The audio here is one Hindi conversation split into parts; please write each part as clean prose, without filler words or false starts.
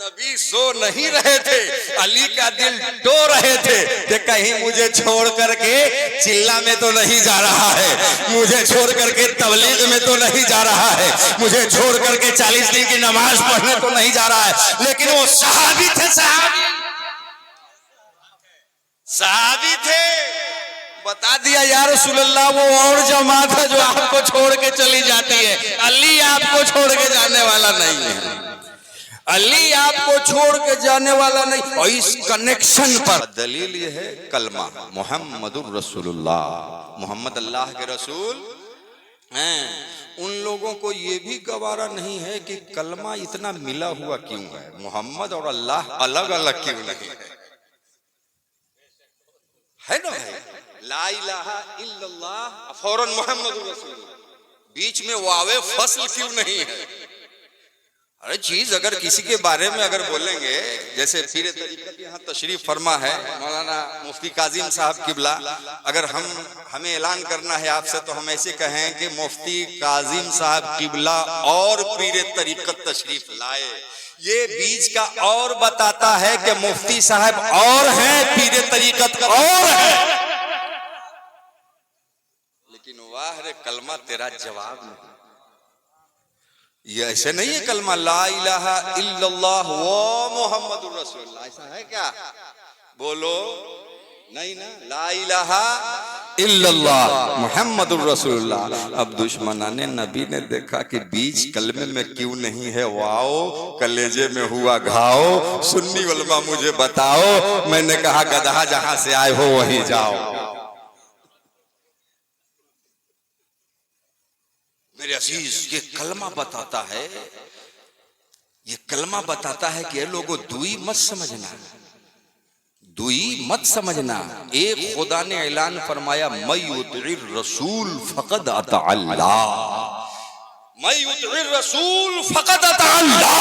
नबी सो नहीं रहे थे, अली का दिल डो रहे थे कि कहीं मुझे छोड़ करके चिल्ला में तो नहीं जा रहा है, मुझे छोड़ करके तबलीग में तो नहीं जा रहा है, मुझे छोड़ करके 40 दिन की नमाज पढ़ने तो नहीं जा रहा है। लेकिन वो सहाबी थे, सहाबी थे। बता दिया या रसूलल्लाह, वो और जमात है जो आपको छोड़ के चली जाती है, अली आपको छोड़ के जाने वाला नहीं है, अली आपको छोड़ के जाने वाला नहीं। और इस कनेक्शन पर दलील ये है कलमा मुहम्मदुर रसूलुल्लाह, मोहम्मद अल्लाह के रसूल हैं। उन लोगों को ये भी गवारा नहीं है कि कलमा इतना मिला हुआ क्यों है, मोहम्मद और अल्लाह अलग अलग क्यों नहीं है ना भाई। ला इलाहा इल्लल्लाह फौरन मोहम्मदुर रसूलुल्लाह, बीच में वावे फसल क्यों नहीं है। अरे चीज अगर किसी के बारे में अगर बोलेंगे, जैसे पीर तरीकत यहाँ तशरीफ फरमा है मौलाना मुफ्ती काजिम साहब किबला, अगर हमें ऐलान करना है आपसे तो हम ऐसे कहें कि मुफ्ती काजिम साहब किबला और पीर तरीकत तशरीफ लाए। ये बीच का और बताता है कि मुफ्ती साहब और हैं, पीर तरीकत और है। लेकिन वाह रे कलमा तेरा जवाब नहीं, ये ऐसे नहीं है कलमा ला इलाहा इल्लल्लाह व मुहम्मदुर रसूलुल्लाह, ऐसा है क्या? बोलो नहीं ना, ला इलाहा इल्लल्लाह मुहम्मदुर रसूलुल्लाह। अब दुश्मनाने नबी ने देखा कि बीच कलमे में क्यों नहीं है, वाओ कलेजे में हुआ घाव, सुन्नी उलमा मुझे बताओ। मैंने कहा गधा जहां से आए हो वहीं जाओ। मेरे अजीज, ये कलमा बताता है, ये कलमा बताता है कि ये लोगों दुई मत समझना, दुई मत समझना। एक खुदा ने ऐलान फरमाया मैं युतिर रसूल फकद अता अल्लाह, मैं युतिर रसूल फकद अता अल्लाह।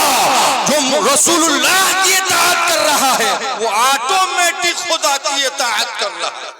जो रसूलुल्लाह की इताअत कर रहा है वो ऑटोमेटिक खुदा की इताअत कर रहा है।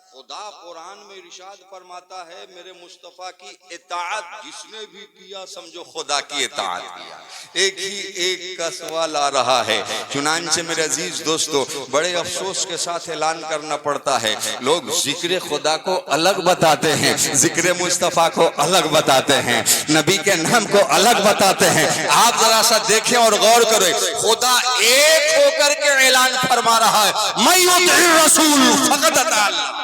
खुदा कुरान में इरशाद फरमाता है मेरे मुस्तफा की इताअत जिसने भी किया समझो खुदा की इताअत किया। एक का सवाल आ रहा है, चुनांचे मेरे अजीज दोस्तों बड़े अफसोस के साथ ऐलान करना पड़ता है, लोग जिक्र खुदा को अलग बताते हैं, जिक्र मुस्तफा को अलग बताते हैं, नबी के नाम को अलग बताते हैं। आप जरा सा देखें और गौर करें, खुदा एक होकर के ऐलान फरमा रहा है मैं युतिर रसूल फकद अता अल्लाह।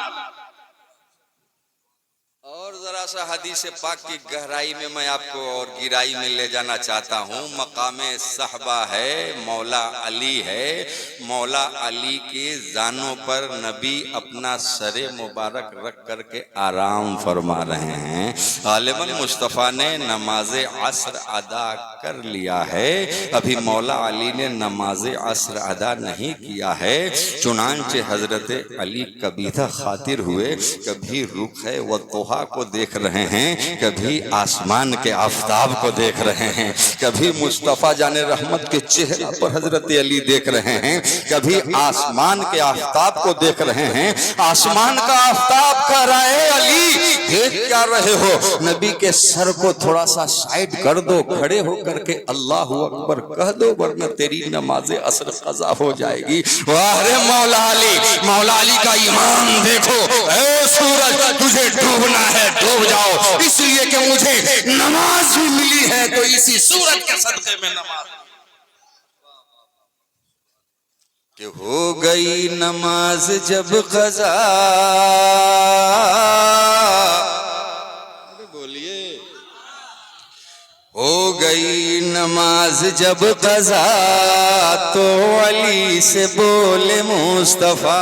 और जरा सा हदीस पाक की गहराई में मैं आपको और गिराई में ले जाना चाहता हूँ। मकामे सहबा है, मौला अली है, मौला अली के जानों पर नबी अपना सरे मुबारक रख करके आराम फरमा रहे हैं। गालिबन मुस्तफ़ा ने नमाज असर अदा कर लिया है, अभी मौला अली ने नमाज असर अदा नहीं किया है। चुनांचे हजरत अली कभी खातिर हुए, कभी रुख है व तोहा को देख रहे हैं, कभी आसमान के आफताब को देख रहे हैं, कभी मुस्तफा जाने रहमत के चेहरा पर हजरत अली देख रहे हैं, कभी आसमान के आफताब को देख रहे हैं। आसमान का आफताब कह रहा है अली देख क्या रहे हो, नबी के सर को थोड़ा सा साइड कर दो, खड़े होकर के अल्लाह अकबर कह दो वरना तेरी नमाज असर कज़ा हो जाएगी। वाह रे मौला अली, मौला अली का ईमान देखो। ए सूरज तुझे डूबना है डूब जाओ, इसलिए कि मुझे नमाज भी मिली है तो इसी सूरज के सदक़े में नमाज कि हो गई नमाज जब क़ज़ा। बोलिए हो गई नमाज जब क़ज़ा तो अली से बोले मुस्तफा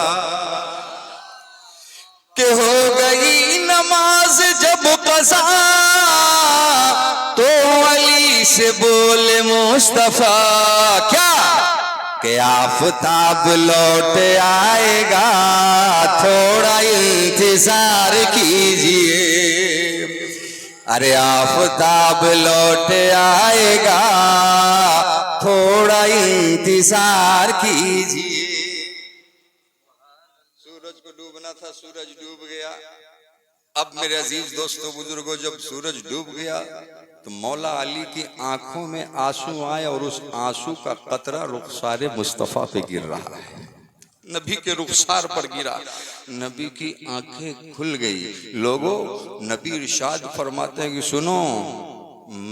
कि हो गई नमाज जब क़ज़ा तो अली से बोले मुस्तफा क्या कि आफताब लौट आएगा थोड़ा इंतजार कीजिए। अरे आफताब लौट आएगा थोड़ा इंतजार कीजिए। सूरज को डूबना था, सूरज डूब गया। अब मेरे अजीज दोस्तों बुजुर्गों, जब सूरज डूब गया तो मौला अली की आंखों में आंसू आए और उस आंसू का कतरा रुखसारे मुस्तफ़ा पे गिर रहा है। नबी के रुखसार पर गिरा, नबी की आंखें खुल गई। लोगों, नबी इरशाद फरमाते हैं कि सुनो,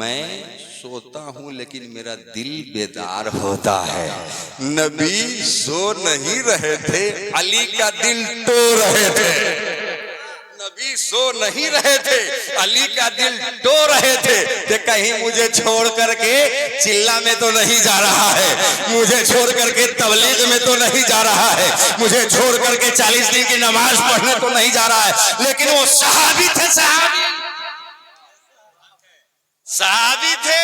मैं सोता हूं लेकिन मेरा दिल बेदार होता है। नबी सो नहीं रहे थे, अली का दिल टो रहे थे। नबी सो नहीं रहे थे, अली का दिल टो रहे थे कि कहीं मुझे छोड़ करके चिल्ला में तो नहीं जा रहा है, मुझे छोड़ करके तबलीग में तो नहीं जा रहा है, मुझे छोड़ करके 40 दिन की नमाज पढ़ने तो नहीं जा रहा है। लेकिन वो सहाबी थे, सहाबी थे।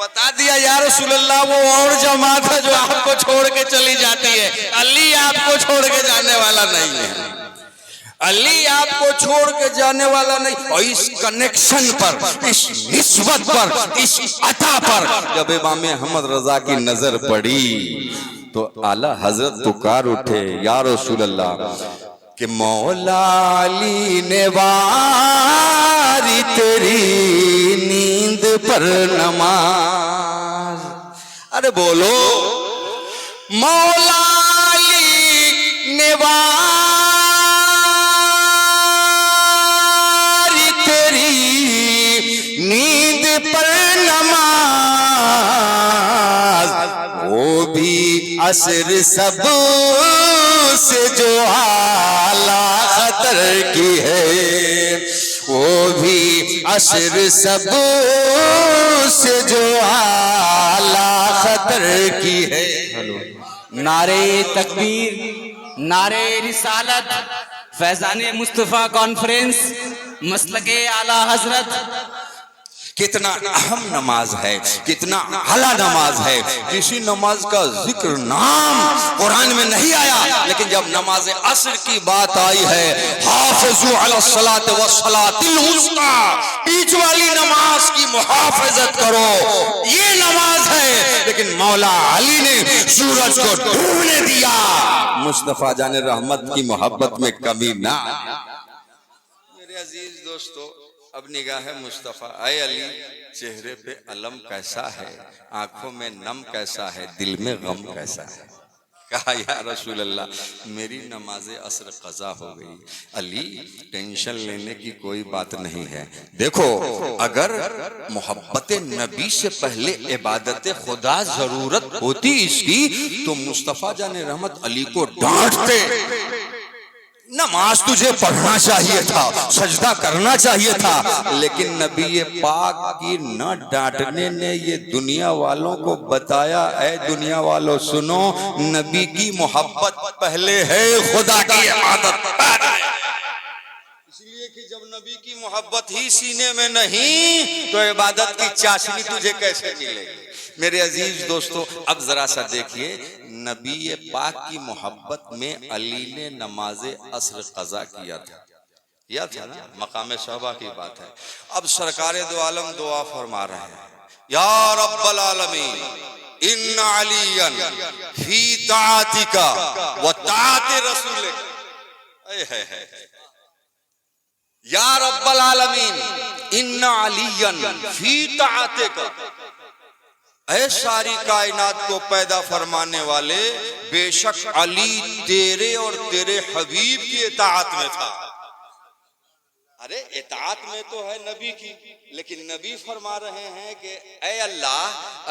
बता दिया या रसूलल्लाह, वो और जमात है जो आपको छोड़ के चली जाती है, अली आपको छोड़ के जाने वाला नहीं है। अली आपको छोड़ के जाने वाला नहीं। और इस कनेक्शन पर, इस निस्बत पर, इस अता पर जब इमाम अहमद रजा की नजर पड़ी तो आला हजरत पुकार उठे, या रसूल अल्लाह कि मौला अली ने वारी तेरी नींद पर नमाज। अरे बोलो, मौला अली ने नींद पर नमाज, वो भी असर सब से जो आला खतर की है, वो भी असर सब से जो आला खतर की है। नारे तकबीर, नारे रिसालत, फैजाने मुस्तफ़ा कॉन्फ्रेंस, मसलके आला हजरत। कितना अहम नमाज है, कितना आला नमाज है। किसी नमाज का जिक्र नाम कुरान में नहीं आया, लेकिन जब नमाज असर की बात आई है, हाफिजू अला सलात व सलातिल वुस्ता, बीच वाली नमाज की मुहाफिजत करो, ये नमाज है। लेकिन मौला अली ने सूरज को डूबने दिया, मुस्तफा जाने रहमत की मोहब्बत में कमी ना। मेरे अजीज दोस्तों, अब निगाह मुस्तफ़ा, ऐ अली, चेहरे पे अलम कैसा है, आंखों में नम कैसा है, दिल में गम कैसा है। कहा या रसूल अल्लाह, मेरी नमाज असर कज़ा हो गई। अली, टेंशन लेने की कोई बात नहीं है। देखो, अगर मोहब्बत नबी से पहले इबादत खुदा जरूरत होती इसकी, तो मुस्तफ़ा जाने रहमत अली को डांटते, नमाज तुझे पढ़ना चाहिए था, सजदा करना चाहिए था। लेकिन नबी पाक की न डांटने ने ये दुनिया वालों को बताया, ऐ दुनिया वालों सुनो, नबी की मोहब्बत पहले है, खुदा की इबादत बाद है। इसलिए कि जब नबी की मोहब्बत ही सीने में नहीं, तो इबादत की चाशनी तुझे कैसे मिलेगी। मेरे अजीज दोस्तों, अब जरा सा देखिए, नबी पाक की मोहब्बत में अली ने नमाज असर कज़ा किया था ना, मकाम शहबा की बात है। अब सरकार दो आलम दुआ फरमा रहे हैं, या रब्बल आलमीन इन्न अलियन फी ताअतिका व ताअति रसूलिक। या रब्बल आलमीन इन्न अलियन फी ताअतिका, ऐ सारी कायनात को पैदा फरमाने वाले, बेशक अली तेरे और तेरे हबीब की इताअत में था। अरे इताअत में तो है नबी की, लेकिन नबी फरमा रहे हैं कि ऐ अल्लाह,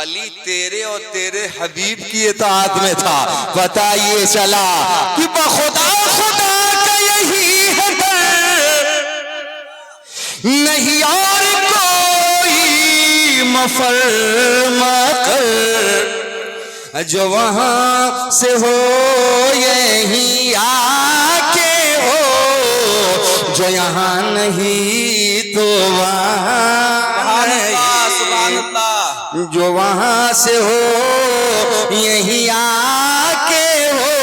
अली तेरे और तेरे हबीब की इताअत में था। पता ये चला कि बखुदा खुदा का यही है नहीं और कोई मफरमा कर, जो वहां से हो यही आके हो, जो यहाँ नहीं तो वहां नहीं, जो वहां से हो यही आके हो,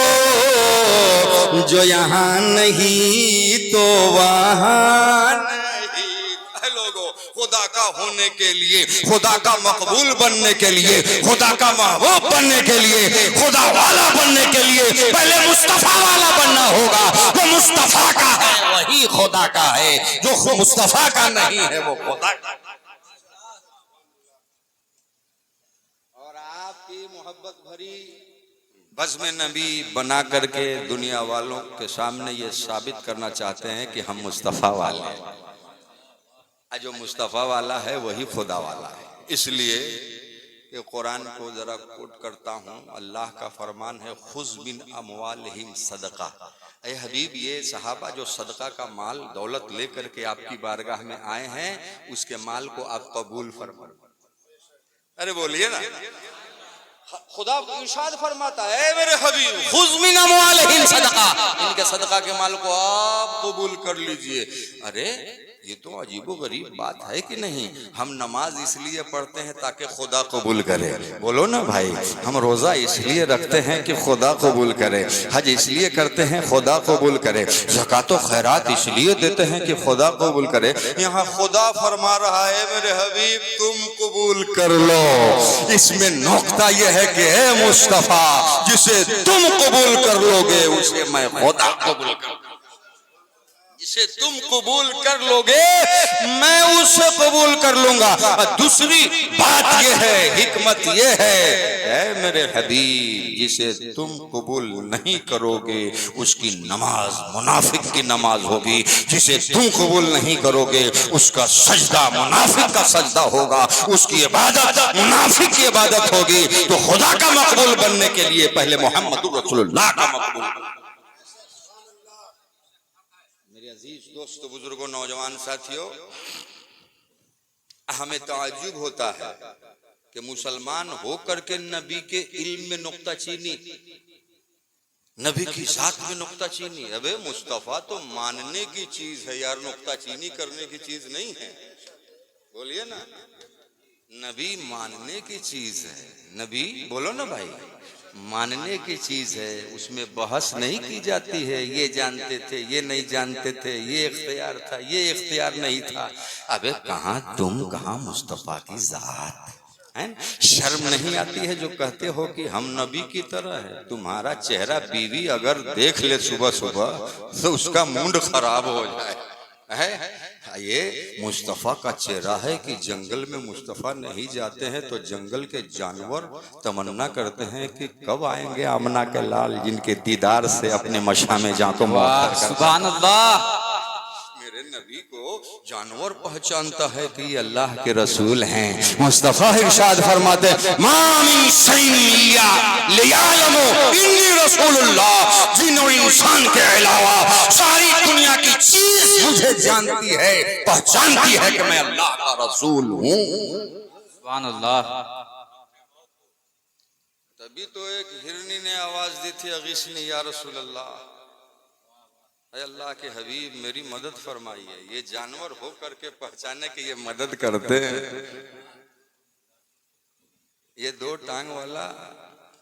जो यहाँ नहीं तो वहां। खुदा खुदा का होने के लिए, खुदा का मकबूल बनने के लिए, खुदा का महबूब बनने के लिए, खुदा वाला बनने के लिए पहले मुस्तफा वाला बनना होगा। वो मुस्तफा का है वही खुदा का है, जो मुस्तफा का नहीं है वो खुदा का। और आपकी मोहब्बत भरी बज़्म नबी बना करके दुनिया वालों के सामने ये साबित करना चाहते हैं कि हम मुस्तफ़ा वाले हैं। जो मुस्तफ़ा वाला है वही खुदा वाला है। इसलिए ये कुरान को जरा कोट करता हूँ। अल्लाह का फरमान है, खुज़ बिन अमवालिहिम सदका। ए हबीब, ये सहाबा जो सदका का माल दौलत लेकर के आपकी बारगाह में आए हैं, उसके माल को आप कबूल फरमाओ। अरे बोलिए ना। खुदा इरशाद फरमाता है, मेरे हबीब, खुज़ मिन अमवालिहिम सदका, इनके सदका के माल को आप कबूल कर लीजिए। अरे ये तो अजीबो गरीब बात है कि नहीं। हम नमाज इसलिए पढ़ते हैं ताकि खुदा कबूल करे, बोलो ना भाई। हम रोजा इसलिए रखते हैं कि खुदा कबूल करे, हज इसलिए करते हैं खुदा कबूल करे, ज़कात और खैरात इसलिए देते हैं कि खुदा कबूल करे। यहाँ खुदा फरमा रहा है, मेरे हबीब तुम कबूल कर लो। इसमें नुक्ता यह है कि है मुस्तफा, जिसे तुम कबूल कर लोगे उसे मैं खुदा कबूल कर, जिसे तुम कबूल कर लोगे मैं उसे कबूल कर लूंगा। और दूसरी बात यह है, हिकमत यह है मेरे हबीब, जिसे तुम कबूल नहीं करोगे उसकी नमाज मुनाफिक की नमाज होगी, जिसे तुम कबूल नहीं करोगे उसका सजदा मुनाफिक का सजदा होगा, उसकी इबादत मुनाफिक की इबादत होगी। तो खुदा का मकबूल बनने के लिए पहले मोहम्मद रसूलुल्लाह का मकबूल। अजीज दोस्तों, बुजुर्गों, नौजवान साथियों, हमें ताज्जुब होता है कि मुसलमान होकर के नबी के इल्म में नुक्ताचीनी, नबी की जात में नुक्ताचीनी। अबे मुस्तफा तो मानने की चीज है यार, नुक्ताचीनी करने की चीज नहीं है। बोलिए ना, नबी मानने की चीज है। नबी बोलो ना भाई, मानने की चीज है, उसमें बहस नहीं की जाती है। ये जानते थे, ये नहीं जानते थे, ये इख्तियार था, ये इख्तियार नहीं था। अबे कहाँ तुम, कहाँ मुस्तफा की जात है। शर्म नहीं आती है जो कहते हो कि हम नबी की तरह है। तुम्हारा चेहरा बीवी अगर देख ले सुबह सुबह तो उसका मूड खराब हो जाए है। ये मुस्तफ़ा का चेहरा है कि जंगल में मुस्तफ़ा नहीं जाते हैं तो जंगल के जानवर तमन्ना करते हैं कि कब आएंगे आमना के लाल, जिनके दीदार से अपने मशा में जा को सुभान अल्लाह। मेरे नबी को जानवर पहचानता है कि ये अल्लाह के रसूल हैं। मुस्तफ़ा इरशाद फरमाते, मा मिन शैइन लियालमु इन्नी रसूलुल्लाह, जिन और इंसान के अलावा सारी दुनिया की चीज मुझे जानती है, पहचानती है कि मैं अल्लाह का रसूल हूँ। सुभान अल्लाह। तभी तो एक हिरनी ने आवाज दी थी, अगिस्नी या रसूल अल्लाह, अल्लाह के हबीब मेरी मदद फरमाइए। ये जानवर हो करके पहचाने कि ये मदद करते हैं। ये दो टांग वाला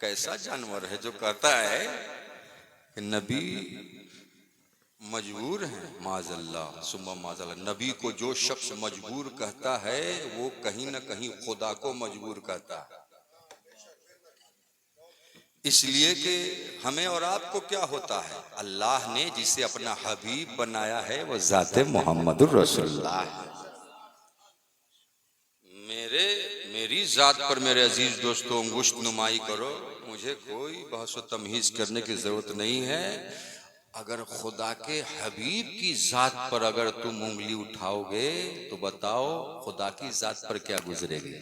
कैसा जानवर है जो कहता है कि नबी मजबूर है। माज़अल्लाह सुम्मा माज़अल्लाह। नबी को जो शख्स मजबूर कहता है वो कहीं ना कहीं खुदा को मजबूर कहता है। इसलिए कि हमें और आपको क्या होता है, अल्लाह ने जिसे अपना हबीब बनाया है वो ज़ाते मोहम्मदुर रसूलुल्लाह है। मेरी जात पर मेरे अजीज दोस्तों अंगुश्त नुमाई करो, मुझे कोई बहस व तमहीज करने की जरूरत नहीं है। अगर खुदा के हबीब की जात पर अगर तुम उंगली उठाओगे तो बताओ खुदा की जात पर क्या गुजरेगी।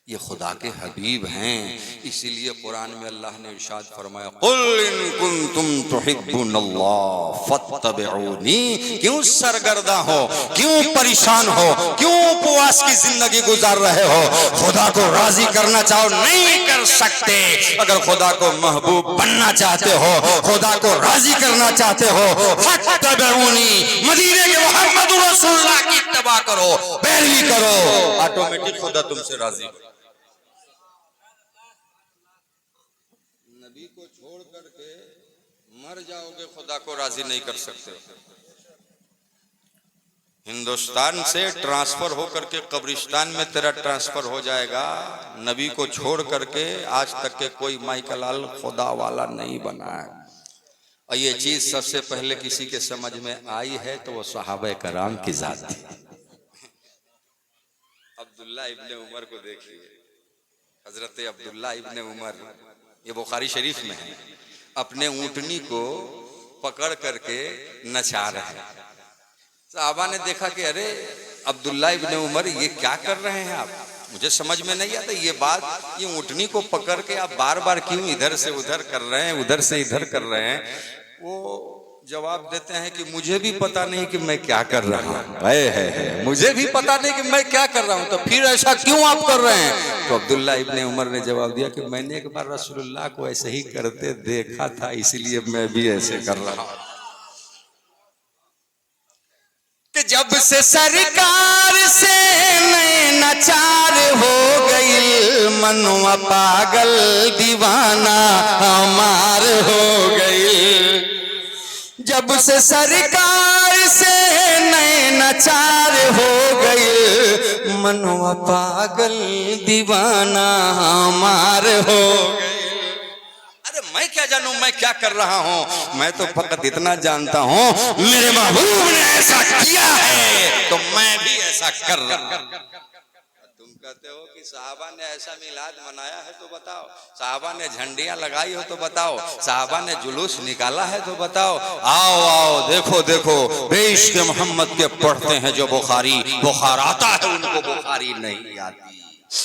ये खुदा के हबीब हैं। इसीलिए कुरान में अल्लाह ने इरशाद फरमाया, कुल इन कुंतुम तुहिब्बुनल्लाह फत्तबिऊनी। क्यों सरगर्दा हो, क्यों परेशान हो, क्यों उपवास की जिंदगी गुजार रहे हो? खुदा को राजी करना चाहो, नहीं कर सकते। अगर खुदा को महबूब बनना चाहते हो, खुदा को राजी करना चाहते हो, फत्तबिऊनी, मदीने के मोहम्मद रसूलुल्लाह की इत्तबा करो, पैरवी करो, ऑटोमेटिक खुदा तुमसे राजी हो। नबी को छोड़ करके मर जाओगे, खुदा को राजी नहीं कर सकते। हिंदुस्तान से ट्रांसफर हो करके कब्रिस्तान में तेरा ट्रांसफर हो जाएगा। नबी को छोड़ करके आज तक के कोई माइकलाल खुदा वाला नहीं बना है। और ये चीज सबसे पहले किसी के समझ में आई है तो वो सहाबा कराम की जात थी। अब्दुल्ला इब्ने उमर को देखिए, हजरत अब्दुल्ला इब्ने उमर, ये बुखारी शरीफ में है, अपने ऊंटनी को पकड़ करके नचा रहे हैं। साहबा ने देखा कि अरे अब्दुल्ला इब्ने उमर ये क्या कर रहे हैं आप, मुझे समझ में नहीं आता ये बात, ये ऊंटनी को पकड़ के आप बार बार क्यों इधर से उधर कर रहे हैं, उधर से इधर कर रहे हैं। वो जवाब देते हैं कि मुझे भी पता नहीं कि मैं क्या कर रहा हूँ, है मुझे भी पता नहीं कि मैं क्या कर रहा हूँ, तो फिर ऐसा क्यों आप कर रहे हैं। तो अब्दुल्ला इब्ने उमर ने जवाब दिया कि मैंने एक बार रसूलुल्लाह को ऐसे ही करते देखा था, इसीलिए मैं भी ऐसे कर रहा हूँ। कि जब से सरकार से नैनाचार हो गई, मनुआ पागल दीवाना हमार हो गई। जब से सरकार से नैनाचार हो गई, मनुआ पागल दीवाना हमार हो गई। मैं क्या जानूं मैं क्या कर रहा हूं, मैं तो फकत इतना जानता हूं मेरे महबूब ने ऐसा किया है तो मैं भी ऐसा कर रहा हूं। तुम कहते हो कि साहबा ने ऐसा मिलाद मनाया है तो बताओ, साहबा ने झंडियां लगाई हो तो बताओ, साहबा ने जुलूस निकाला है तो बताओ। आओ आओ देखो देखो, बेइश्क मोहम्मद के पढ़ते हैं जो बुखारी, बुखार आता है उनको बुखारी नहीं आती।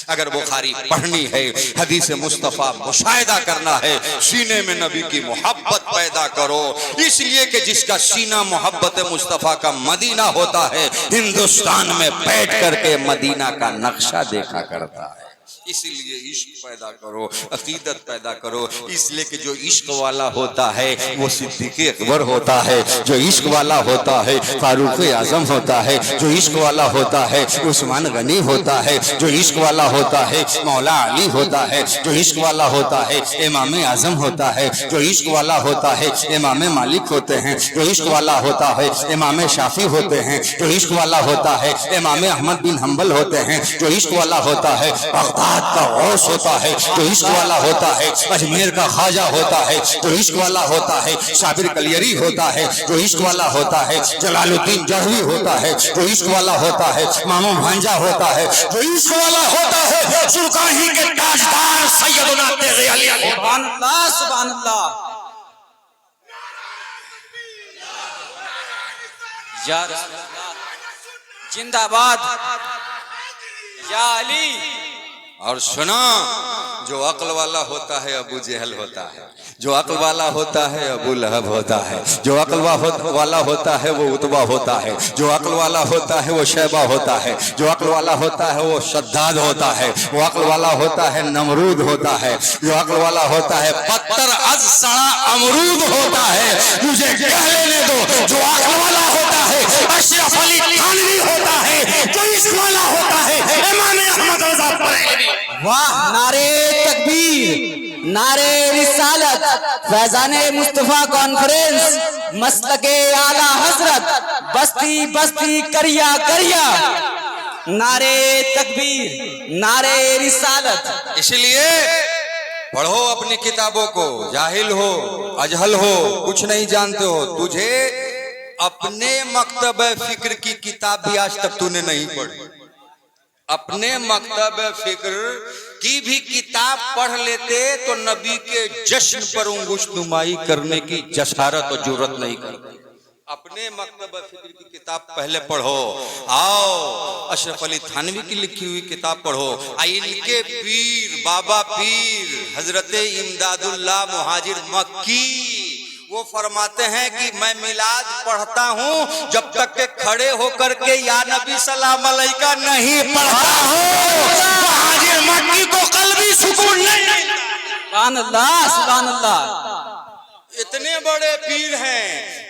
अगर बुखारी पढ़नी है, हदीस मुस्तफा मुशाहिदा करना है, सीने में नबी की मोहब्बत पैदा करो। इसलिए कि जिसका सीना मोहब्बत मुस्तफा का मदीना होता है, हिंदुस्तान में बैठ करके मदीना का नक्शा देखा करता है। इसलिए इश्क पैदा करो, अकीदत पैदा करो। इसलिए कि जो इश्क वाला होता है वो सिद्दीक़ अकबर होता है, जो इश्क वाला होता है फारूक आजम होता है, जो इश्क वाला होता है उस्मान गनी होता है, जो इश्क वाला होता है मौला अली होता है, जो इश्क वाला होता है इमाम आजम होता है, जो इश्क वाला होता है इमाम मालिक होते हैं, जो इश्क वाला होता है इमाम शाफी होते हैं, जो इश्क वाला होता है इमाम अहमद बिन हम्बल होते हैं, जो इश्क वाला होता है बगदाद का गौस होता है, जो इश्क वाला होता है अजमेर का ख्वाजा होता है, जो इश्क वाला होता है साबिर कलियरी होता है, जो इश्क वाला होता है जलालुद्दीन जहवी होता है, जो इश्क वाला होता है मामू भांजा होता है, जो इश्क वाला होता है सुल्तानी के ताजदार सैयदना तेग़े अली। सुभान अल्लाह सुभान अल्लाह। या रसूलल्लाह जिंदाबाद या अली। और सुना, जो अक्ल वाला होता है अबू जहल होता है, जो अक्ल वाला होता है अबू लहब होता है, जो अक्ल वाला होता है वो उतबा होता है, जो अक्ल वाला होता है वो शैबा होता है, जो अक्ल वाला होता है वो शद्दाद होता है, वो अक्ल वाला होता है नमरूद होता है, जो अक्ल वाला होता है पत्थर अज सड़ा अमरूद होता है। मुझे कह लेने दो, जो अक्ल वाला होता है अशरफ अली थानवी होता है, जो इश्क वाला होता है इमाम अहमद रज़ा बरेलवी। वाह, नारे तकबीर, नारे रिसालत, फैजाने मुस्तफा कॉन्फ्रेंस, मसलके आला हजरत, बस्ती बस्ती करिया करिया। नारे तकबीर, नारे रिसालत। इसलिए पढ़ो अपनी किताबों को, जाहिल हो अजहल हो कुछ नहीं जानते हो, तुझे अपने मकतब फिक्र की किताब भी आज तक तूने नहीं पढ़ी। अपने मकतब फिक्र की भी किताब पढ़ लेते तो नबी के जश्न पर उंगुशनुमाई करने की जसारत और जुर्रत नहीं करते। अपने मकतब फिक्र की किताब पहले पढ़ो। आओ अशरफ अली थानवी की लिखी हुई किताब पढ़ो। इनके पीर बाबा पीर हजरत इमदादुल्लाह मुहाजिर मक्की वो फरमाते हैं कि मैं मिलाद पढ़ता हूँ जब तक के खड़े होकर के या नबी सलाम अलैका नहीं पढ़ता हूँ, मुहाजिर मक्की को कल्बी सुकून नहीं। सुभान अल्लाह सुभान अल्लाह। इतने बड़े पीर हैं,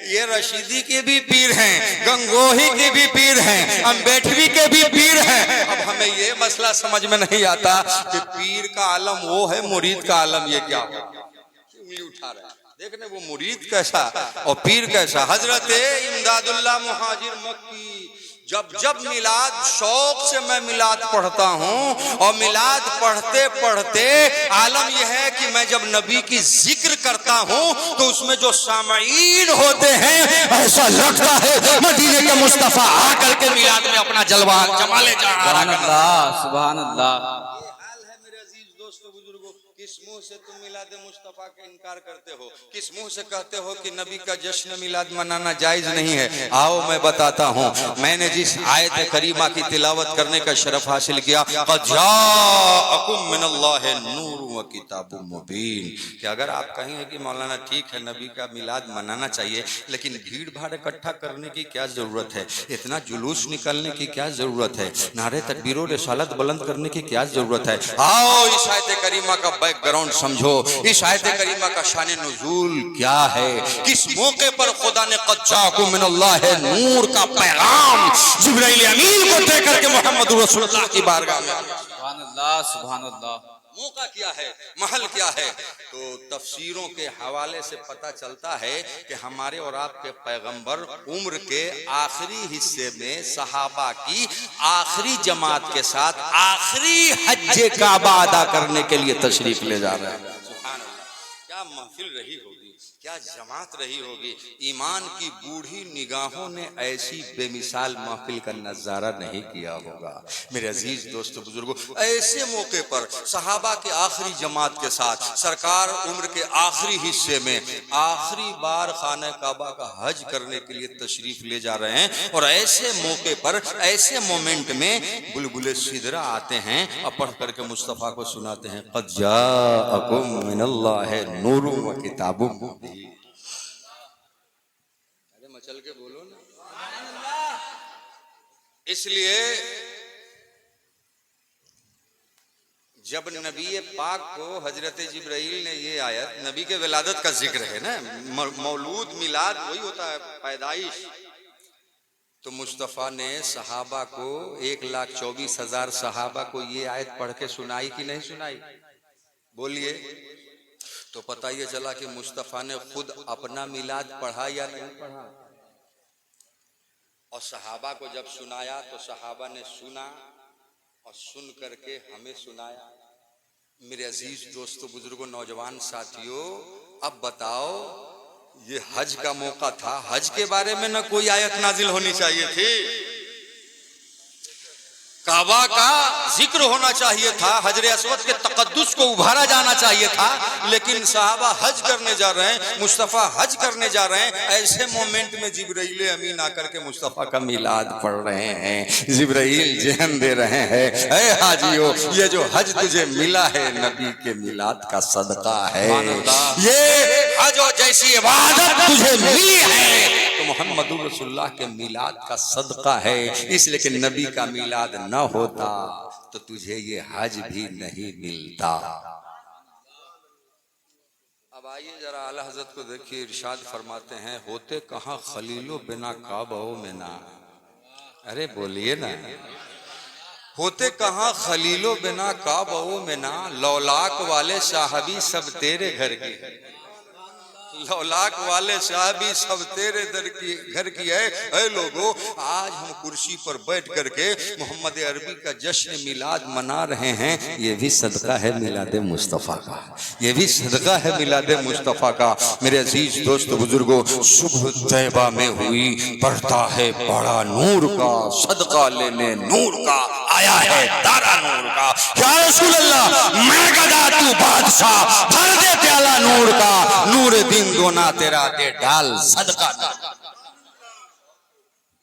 ये रशीदी के भी पीर हैं, गंगोही के भी पीर हैं, अम्बेडवी के भी पीर हैं। अब हमें ये मसला समझ में नहीं आता कि पीर का आलम वो है, मुरीद का आलम ये क्या हो। उंगली उठा रहे देखने वो मुरीद कैसा और पीर कैसा। हजरत इमदादुल्लाह मुहाजिर मक्की जब जब मिलाद शौक से मैं मिलाद पढ़ता हूँ और मिलाद पढ़ते पढ़ते आलम यह है कि मैं जब नबी की जिक्र करता हूँ तो उसमें जो सामाईन होते हैं ऐसा लगता है मदीने के मुस्तफा आकर के मिलाद में अपना जलवा जमाले जा रहा है। सुभान अल्लाह। हाल है मेरे अजीज दोस्तों बुजुर्गों, किस मुंह से तुम मिलाद मुस्तफा का इनकार करते हो? किस मुंह से कहते हो कि नबी का जश्न मिलाद मनाना जायज नहीं है? आओ मैं बताता हूँ। मैंने जिस आयत करीमा की तिलावत करने का शरफ हासिल किया, क़द जाअकुम मिनल्लाहि नूरुन व किताबुम मुबीन, कि अगर आप कहेंगे कि मौलाना ठीक है नबी का मिलाद मनाना चाहिए, लेकिन भीड़ भाड़ इकट्ठा करने की क्या जरूरत है? इतना जुलूस निकालने की क्या जरूरत है? नारे तकबीर व रिसालत बुलंद करने की क्या जरूरत है? आओ इस आयत करीमा का बैकग्राउंड समझो, इस आयत करीमा का शान नुज़ूल क्या है, किस मौके पर खुदा ने क़द जाअकुम मिनल्लाहि नूर का पैगाम जिब्राइल अमीन को दे करके मोहम्मद रसूलुल्लाह की बारगाह में। सुभान अल्लाह, सुभान अल्लाह। मौका क्या है, महल क्या है? तो तफसीरों के हवाले से पता चलता है कि हमारे और आपके पैगंबर उम्र के आखिरी हिस्से में सहाबा की आखिरी जमात के साथ आखिरी हज्जे काबा अदा करने के लिए तशरीफ ले जा रहे हैं। सुभान अल्लाह, क्या महफिल रही होगी, क्या जमात रही होगी। ईमान की बूढ़ी निगाहों ने ऐसी बेमिसाल महफिल का नजारा नहीं किया होगा। मेरे अजीज दोस्तों बुजुर्गों, ऐसे मौके पर सहाबा के आखिरी जमात के साथ सरकार उम्र के आखिरी हिस्से में आखिरी बार खाने काबा का हज करने के लिए तशरीफ ले जा रहे हैं, और ऐसे मौके पर ऐसे मोमेंट में बुलबुले सिदरा आते हैं और पढ़ करके मुस्तफ़ा को सुनाते हैं, क़द जाअकुम मिनल्लाहि नूरुन व किताबुम मुबीन। अरे मचल के बोलो ना। इसलिए जब नबी पाक को हजरत जिब्राइल ने ये आयत, नबी के विलादत का जिक्र है ना, मौलूद मिलाद वही होता है, पैदाइश, तो मुस्तफ़ा ने सहाबा को 1,24,000 सहाबा को ये आयत पढ़ के सुनाई कि नहीं सुनाई? बोलिए। तो पता ये चला कि मुस्तफ़ा ने खुद अपना मिलाद पढ़ा या नहीं पढ़ा, और सहाबा को जब सुनाया तो सहाबा ने सुना और सुन करके हमें सुनाया। मेरे अजीज दोस्तों बुजुर्गों नौजवान साथियों, अब बताओ, ये हज का मौका था, हज के बारे में न कोई आयत नाजिल होनी चाहिए थी, काबा का जिक्र होना चाहिए था, हजरे अस्वद के तकद्दुस को उभारा जाना चाहिए था, लेकिन सहाबा हज करने जा रहे हैं, मुस्तफ़ा हज करने जा रहे हैं, ऐसे मोमेंट में जिब्राइल अमीन आकर के मुस्तफ़ा का मिलाद पढ़ रहे हैं। जिब्राइल जहन दे रहे हैं, ऐ हाजियो, ये जो हज तुझे मिला है नबी के मिलाद का सदका है, ये हज और जैसी इबादत तुझे मिली है तो मोहम्मद रसूलुल्लाह के मिलाद का सदका है, इसलिए कि नबी का मिलाद न होता तो तुझे ये हज भी नहीं मिलता। अब आइए जरा आला हज़रत को देखिए, इरशाद फरमाते हैं, होते कहाँ खलीलो बिना काबो में ना, अरे बोलिए ना, होते कहाँ खलीलो बिना काबो में ना, लौलाक वाले साहबी सब तेरे घर के, लौलाक वाले साहबी सब तेरे घर की है। ऐ लोगों, आज हम कुर्सी पर बैठ करके मोहम्मद अरबी का जश्न मिलाद मना रहे हैं, ये भी सदका है मिलाद मुस्तफ़ा का, ये भी सदका है मिलाद मुस्तफ़ा का। मेरे अजीज दोस्त बुजुर्गों, सुबह तैबा में हुई, बढ़ता है बड़ा नूर का, सदका लेने नूर का आया है दारा नूर का। या रसूल अल्लाह, मैं गदा तू बादशाह, भर दे प्याला नूर का, नूर दिन दोना तेरा दे डाल सदका।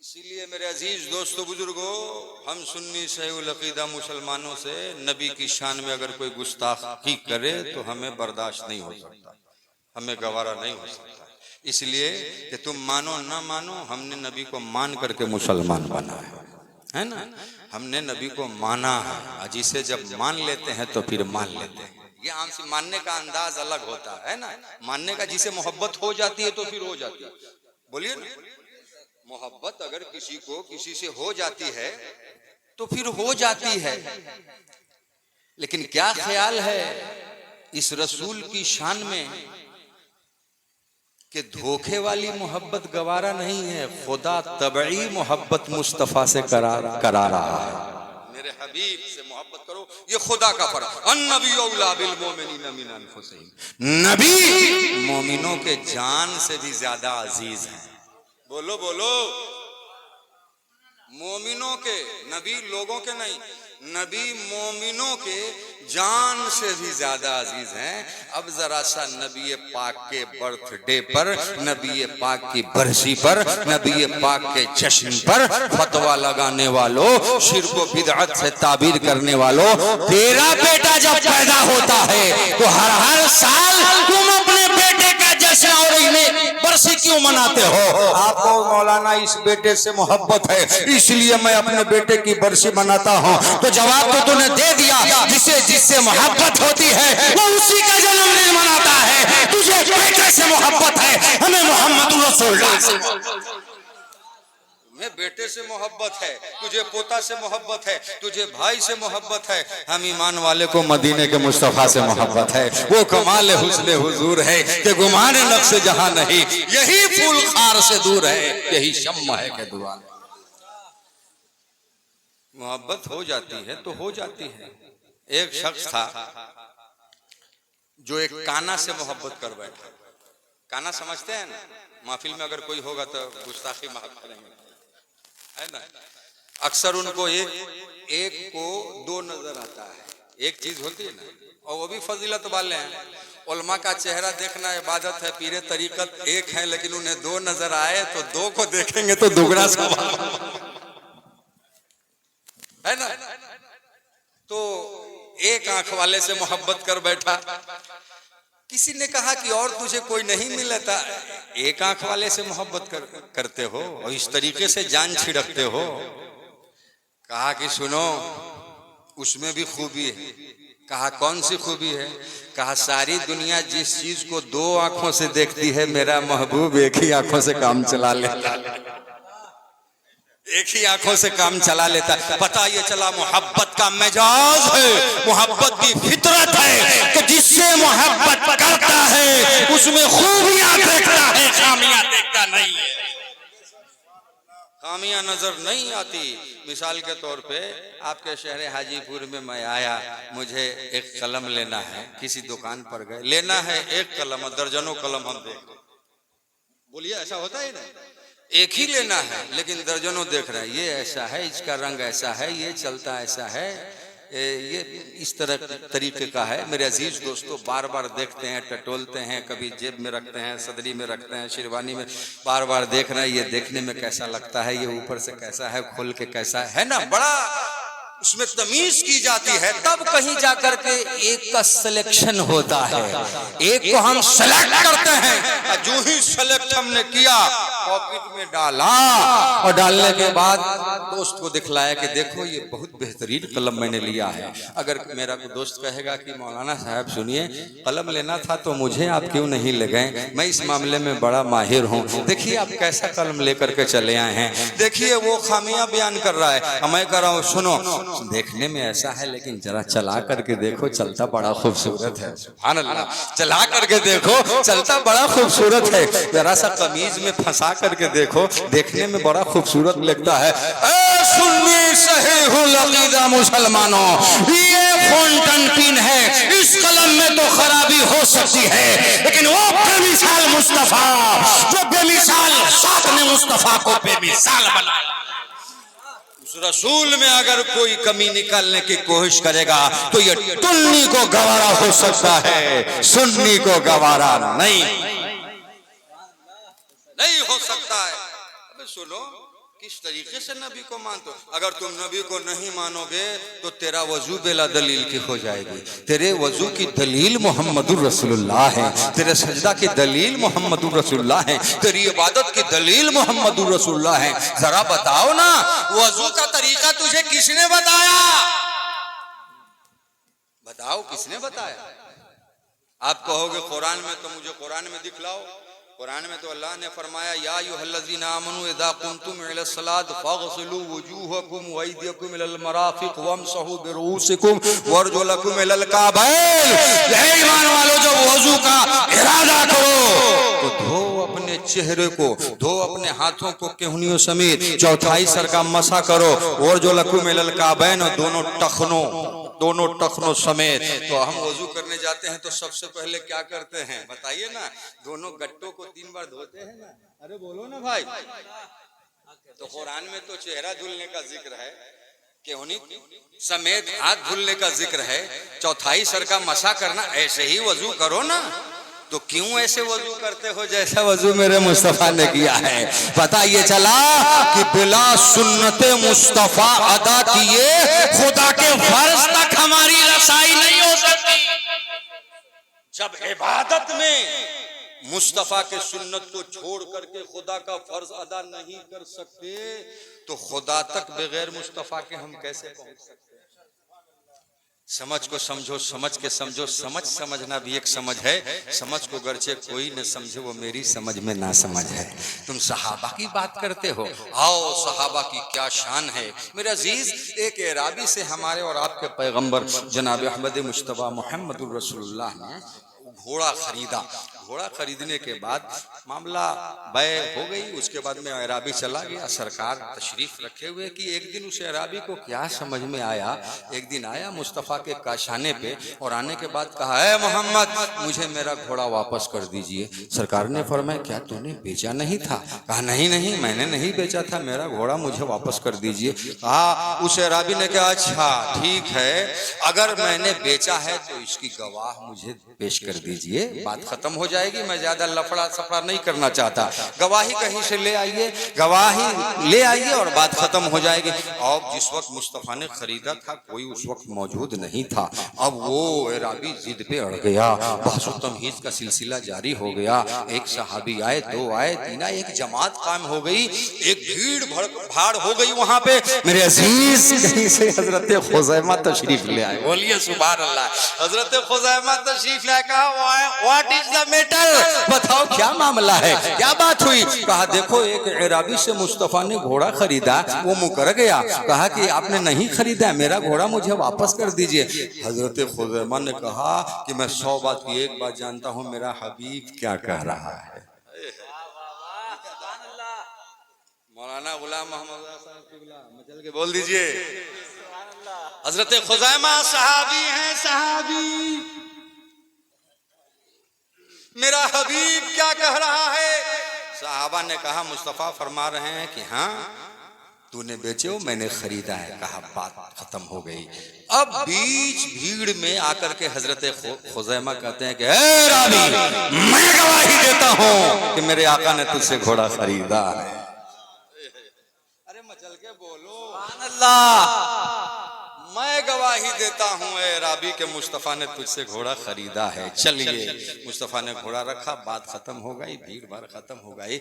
इसीलिए मेरे अजीज दोस्तों बुजुर्गों, हम सुन्नी सहीउल अकीदा मुसलमानों से नबी की शान में अगर कोई गुस्ताखी करे तो हमें बर्दाश्त नहीं हो सकता, हमें गवारा नहीं हो सकता। इसलिए कि तुम मानो ना मानो, हमने नबी को मान करके मुसलमान बना है ना, हमने नबी को माना है। जिसे जब मान लेते हैं तो फिर मान लेते हैं। ये आम से मानने का अंदाज अलग होता है ना, मानने का जिसे मोहब्बत हो जाती है तो फिर हो जाती है। बोलिए ना, मोहब्बत अगर किसी को किसी से हो जाती है तो फिर हो जाती है, लेकिन क्या ख्याल है इस रसूल की शान में कि धोखे वाली मोहब्बत गवारा नहीं है, खुदा तबई मोहब्बत मुस्तफा से करा रहा है। मेरे हबीब से मोहब्बत करो, ये खुदा का फर्ज। अन्नबी औला बिल मोमिनीन मिन अनफुसिहिम, नबी मोमिनों के जान से भी ज्यादा अजीज है। बोलो बोलो, मोमिनों के, नबी लोगों के नहीं, नबी मोमिनों के जान से भी ज्यादा अजीज हैं। अब जरा सा नबी पाक के बर्थडे पर, नबी पाक की बरसी पर, नबी पाक के जश्न पर फतवा लगाने वालों, शिर्क व बिदअत से ताबीर करने वालों, तेरा बेटा जब पैदा होता है तो हर साल तुम अपने बेटे का जश्न और बरसी क्यों मनाते हो? आपको मौलाना इस बेटे से मोहब्बत है इसलिए मैं अपने बेटे की बरसी मनाता हूँ। तो जवाब तो तूने दे दिया, जिससे मोहब्बत होती है वो उसी का जन्मदिन मनाता है। तुझे बेटे से मोहब्बत है, हमें मोहम्मद रसूलुल्लाह से, तुम्हें बेटे से मोहब्बत है, तुझे पोता से मोहब्बत है, तुझे भाई से मोहब्बत है। हम ईमान वाले को मदीने के मुस्तफा से मोहब्बत है। वो कमाल हुस्न हुजूर है कि गुमान नफ्स जहां नहीं, यही फूल खार से दूर है, यही शम्मा है के दुआर। मोहब्बत हो जाती है तो हो जाती है। एक शख्स था जो एक काना से मोहब्बत कर बैठा। काना समझते हैं ना? महफिल में अगर कोई होगा तो गुस्ताखी माफ करेंगे, है ना? अक्सर उनको एक को दो नजर आता है। एक चीज होती है ना, और वो भी फजीलत वाले हैं। उलमा का चेहरा देखना इबादत है, पीरे तरीकत एक है, लेकिन उन्हें दो नजर आए तो दो को देखेंगे तो दुगना सवाब है ना। तो एक आंख वाले से मोहब्बत कर बैठा। किसी ने कहा कि और तुझे कोई नहीं मिलता, एक आंख वाले से मोहब्बत करते हो और इस तरीके से जान छिड़कते हो। कहा कि सुनो, उसमें भी खूबी है। कहा कौन सी खूबी है? कहा सारी दुनिया जिस चीज को दो आंखों से देखती है, मेरा महबूब एक ही आंखों से काम चला लेता, एक ही आंखों से काम चला लेता। पता ये चला मोहब्बत का मिजाज है, मोहब्बत की फितरत है कि जिससे मोहब्बत करता है उसमें खूबियां देखता है, खामियां देखता नहीं है। खामियां नजर नहीं आती। मिसाल के तौर पे आपके शहर हाजीपुर में मैं आया, मुझे एक कलम लेना है, किसी दुकान पर गए, लेना है एक कलम, दर्जनों कलम हम देख, बोलिए ऐसा होता है ना? एक ही लेना है लेकिन दर्जनों देख रहे हैं, ये ऐसा है, इसका रंग ऐसा है, ये चलता ऐसा है, ये इस तरह तरीके का है। मेरे अजीज दोस्तों, बार बार देखते हैं, टटोलते हैं, कभी जेब में रखते हैं, सदरी में रखते हैं, शेरवानी में, बार बार देख रहे हैं ये देखने में कैसा लगता है, ये ऊपर से कैसा है, खोल के कैसा है ना, बड़ा उसमें तमीज की जाती है। तब कहीं जाकर के एक का सिलेक्शन होता है, एक को हम सेलेक्ट करते हैं। जो ही सेलेक्ट हमने किया, पॉकेट में डाला और डालने के बाद दोस्त को दिखलाया कि देखो ये बहुत बेहतरीन कलम मैंने लिया है। अगर मेरा कोई दोस्त कहेगा कि मौलाना साहब सुनिए, कलम लेना था तो मुझे आप क्यों नहीं ले गए, मैं इस मामले में बड़ा माहिर हूँ, देखिए आप कैसा कलम लेकर के चले आए हैं, देखिए वो खामियां बयान कर रहा है। मैं कह रहा हूँ सुनो, देखने में ऐसा है लेकिन जरा चला करके देखो, चलता बड़ा खूबसूरत है। सुभान अल्लाह, चला करके देखो, चलता बड़ा खूबसूरत है। जरा सा कमीज में फंसा करके देखो, देखने में बड़ा खूबसूरत लगता है। सुन्नी सहीहुल अकीदा मुसलमानों, ये फाउंटेन पेन है, इस कलम में तो खराबी हो सकती है, लेकिन वो बेमिसाल मुस्तफा, जो बेमिसाल साथ ने मुस्तफा को बेमिसाल बनाया। उस रसूल में अगर कोई कमी निकालने की कोशिश करेगा तो ये टुन्नी को गवारा हो सकता है, सुन्नी को गवारा नहीं हो सकता है। अबे सुनो, किस तरीके से नबी को मानते हो? अगर तुम नबी को नहीं मानोगे तो तेरा वजू बेला दलील की हो जाएगी। तेरे वजू की दलील मोहम्मदुर रसूलुल्लाह है, तेरे सजदा की दलील मोहम्मदुर रसूलुल्लाह है, तेरी इबादत की दलील मोहम्मदुर रसूलुल्लाह है। जरा बताओ ना, वजू का तरीका तुझे किसने बताया? बताओ किसने बताया? आप कहोगे कुरान में, तो मुझे कुरान में दिखलाओ। कुरान में तो अल्लाह ने फरमाया, या अय्युहल्लज़ीना आमनू इज़ा कुंतुम इलस सलात फ़ग़सिलू वुजूहकुम व अयदियकुम इलल मराफ़िक़ वमसहू बिरुऊसिकुम वरजुलकुम इलल काबैन। हे ईमान वालों, जब वज़ू का इरादा करो तो धो चेहरे को, धो अपने हाथों को केहनियों समेत, चौथाई सर का मसा करो, और जो लकू में ललकाबैन, दोनों टखनों समेत। तो हम वजू करने जाते हैं तो सबसे पहले क्या करते हैं बताइए ना? दोनों गट्टों को 3 बार धोते हैं ना? अरे बोलो ना भाई। तो कुरान में तो चेहरा धुलने का जिक्र है, केहनी समेत हाथ धुलने का जिक्र है, चौथाई सर का मसा करना, ऐसे ही वजू करो ना। तो क्यों ऐसे वजू करते हो जैसा वजू मेरे मुस्तफा ने किया है? पता ये चला कि बिला सुन्नते मुस्तफा अदा किए खुदा के फर्ज तक हमारी रसाई नहीं हो सकती। जब इबादत में मुस्तफा के सुन्नत को छोड़ करके खुदा का फर्ज अदा नहीं कर सकते, तो खुदा तक बगैर मुस्तफा के हम कैसे पहुंच सकते? समझ को समझो, समझ के समझो। समझना भी एक समझ है। समझ को गर्चे कोई न समझे, वो मेरी समझ में ना समझ है। तुम सहाबा की बात करते हो, आओ सहाबा की क्या शान है मेरे अजीज। एक एराबी से हमारे और आपके पैगंबर जनाब अहमद मुश्तबा मोहम्मद रसूलुल्लाह ने घोड़ा खरीदा। घोड़ा खरीदने के बाद मामला बै हो गई। उसके बाद में एराबी चला गया, सरकार तशरीफ रखे हुए कि एक दिन उस एराबी को क्या समझ में आया, एक दिन आया मुस्तफ़ा के काशाने पे और आने के बाद कहा, है मोहम्मद मुझे मेरा घोड़ा वापस कर दीजिए। सरकार ने फरमाया, क्या तूने बेचा नहीं था? कहा नहीं मैंने नहीं बेचा था, मेरा घोड़ा मुझे वापस कर दीजिए। कहा उस एराबी ने कहा, अच्छा ठीक है, अगर मैंने बेचा है तो इसकी गवाह मुझे पेश कर दीजिए, बात खत्म हो जाएगी। मैं ज्यादा लफड़ा सफड़ा नहीं करना चाहता, गवाही कहीं से ले आइए, गवाही ले आइए और बात खत्म हो जाएगी। और जिस वक्त मुस्तफा ने खरीदा था कोई उस वक्त मौजूद नहीं था। अब वो एराबी जिद पे अड़ गया, बहस तमहीज का सिलसिला जारी हो गया। एक सहाबी आए, 2 आए, 3 आए, एक जमात कायम हो गई, एक भीड़ भाड़ हो गई वहां पे। मेरे अजीज कहीं से हजरत खुज़ैमा तशरीफ ले आए, बोलिए सुभान अल्लाह। हजरत खुज़ैमा तशरीफ ले, कहा व्हाट इज द मैटर, बताओ क्या मामला है, क्या बात हुई? कहा देखो एक एराबी से मुस्तफा ने घोड़ा खरीदा, वो मुकर गया, कहा कि आपने नहीं खरीदा, मेरा घोड़ा मुझे वापस कर दीजिए। हजरत खुज़ैमा ने कहा कि मैं 100 बात की एक बात जानता हूं, मेरा हबीब क्या कह रहा है। मौलाना गुलाम मोहम्मद मचल के बोल दीजिए। हजरत खुज़ैमा सहाबी हैं, सहाबी, मेरा हबीब क्या कह रहा है? सहाबा ने कहा मुस्तफा फरमा रहे हैं कि हाँ तूने बेचे हो, मैंने खरीदा है। कहा बात खत्म हो गई। अब बीच भीड़ में आकर के हजरत खुज़ैमा कहते हैं कि ए रावी, मैं गवाही देता हूं कि मेरे आका ने तुझसे घोड़ा खरीदा है। अरे मचल के बोलो सुभान अल्लाह। मैं गवाही देता हूं ए राबी के मुस्तफा ने तुझसे घोड़ा खरीदा है। चलिए मुस्तफा ने घोड़ा रखा, बात खत्म हो गई, भीड़ भाड़ खत्म हो गई।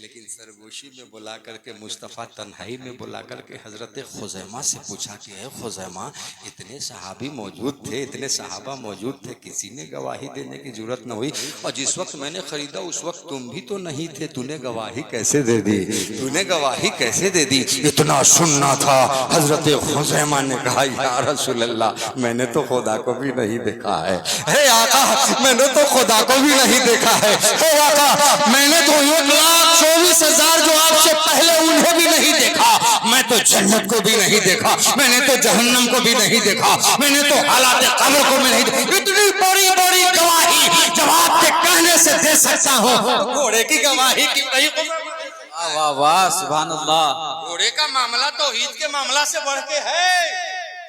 लेकिन सरगोशी में बुला करके मुस्तफा तन्हाई में बुला करके हजरत खुज़ैमा से पूछा कि ए खुज़ैमा, इतने सहाबी मौजूद थे, इतने सहाबा मौजूद थे, किसी ने गवाही देने की जरूरत न हुई, और जिस वक्त मैंने खरीदा उस वक्त तुम भी तो नहीं थे, तूने गवाही कैसे दे दी? तूने गवाही कैसे दे दी? इतना सुनना था। हजरत खुज़ैमा ने कहा, या रसूल अल्लाह, मैंने तो खुदा को भी नहीं देखा है। हे आका, मैंने तो खुदा को भी नहीं देखा है। हे आका, मैंने तो 1,24,000 जो आपसे पहले उन्हें भी नहीं देखा। मैं तो जन्नत को भी नहीं देखा, मैंने तो जहन्नम को भी नहीं देखा, मैंने तो हालात कब्र को भी नहीं देखा। इतनी बड़ी बड़ी गवाही जब आपके कहने से दे सकता हूँ, घोड़े की गवाही क्यों नहीं? वाह वाह सुभान अल्लाह। घोड़े का मामला तौहीद के मामला से बढ़ के है।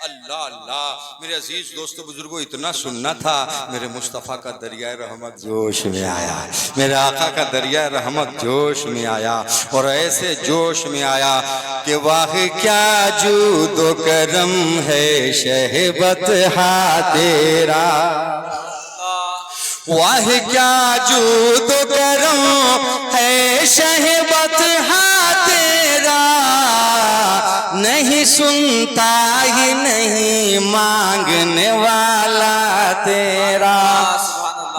अल्लाह अल्लाह। मेरे अजीज दोस्तों बुजुर्गों, इतना सुनना था, मेरे मुस्तफ़ा का दरिया रहमत जोश में आया, मेरे आका का दरिया रहमत जोश में आया, और ऐसे जोश में आया कि वाह क्या जूदो करम है शहबत हा तेरा, वाह क्या जूदो करम है शहबत हा तेरा, नहीं सुनता ही नहीं मांगने वाला तेरा,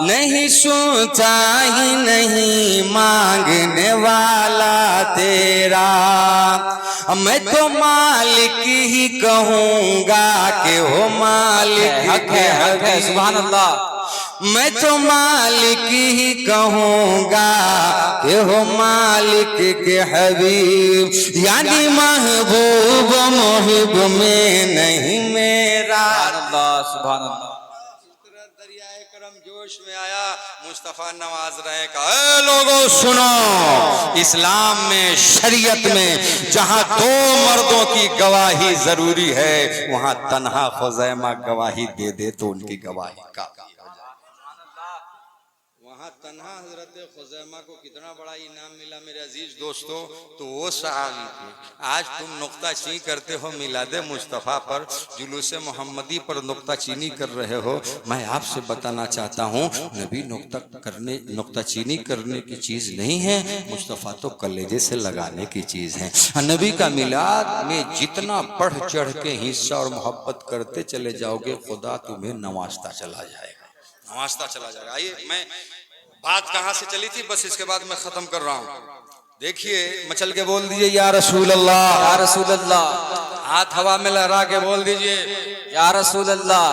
नहीं सुनता ही नहीं मांगने वाला तेरा। मैं तो मालिक ही कहूँगा कि वो मालिक है। सुभान अल्लाह। मैं तो मालिक ही कहूँगा कि हो मालिक के हबीब, यानी महबूब मुहिब में नहीं मेरा। सुभान अल्लाह। दरियाए करम जोश में आया, मुस्तफा नवाज रहे का, ए लोगों सुनो, इस्लाम में शरीयत में जहां दो मर्दों की गवाही जरूरी है, वहां तन्हा खुजैमा गवाही दे दे तो उनकी गवाही का वहां तन्हा हजरत खुजैमा को कितना बड़ा इनाम मिला मेरे अजीज दोस्तों। तो वो सहाबी थे। आज तुम नुक्ताचीनी करते हो मिलादे मुस्तफ़ा पर, जुलूस मोहम्मदी पर नुक्ताचीनी कर रहे हो। मैं आपसे बताना चाहता हूँ, नबी नुक्ताचीनी करने की चीज़ नहीं है, मुस्तफ़ा तो कलेजे से लगाने की चीज़ है। नबी का मिलाद में जितना बढ़ चढ़ के हिस्सा और मोहब्बत करते चले जाओगे, खुदा तुम्हें नवाजता चला जाएगा। आइए, मैं बात कहां से चली थी, बस इसके बाद मैं खत्म कर रहा हूं। देखिए, मचल के बोल दीजिए या रसूल अल्लाह, या रसूल अल्लाह। हाथ हवा में लहरा के बोल दीजिए या रसूल अल्लाह।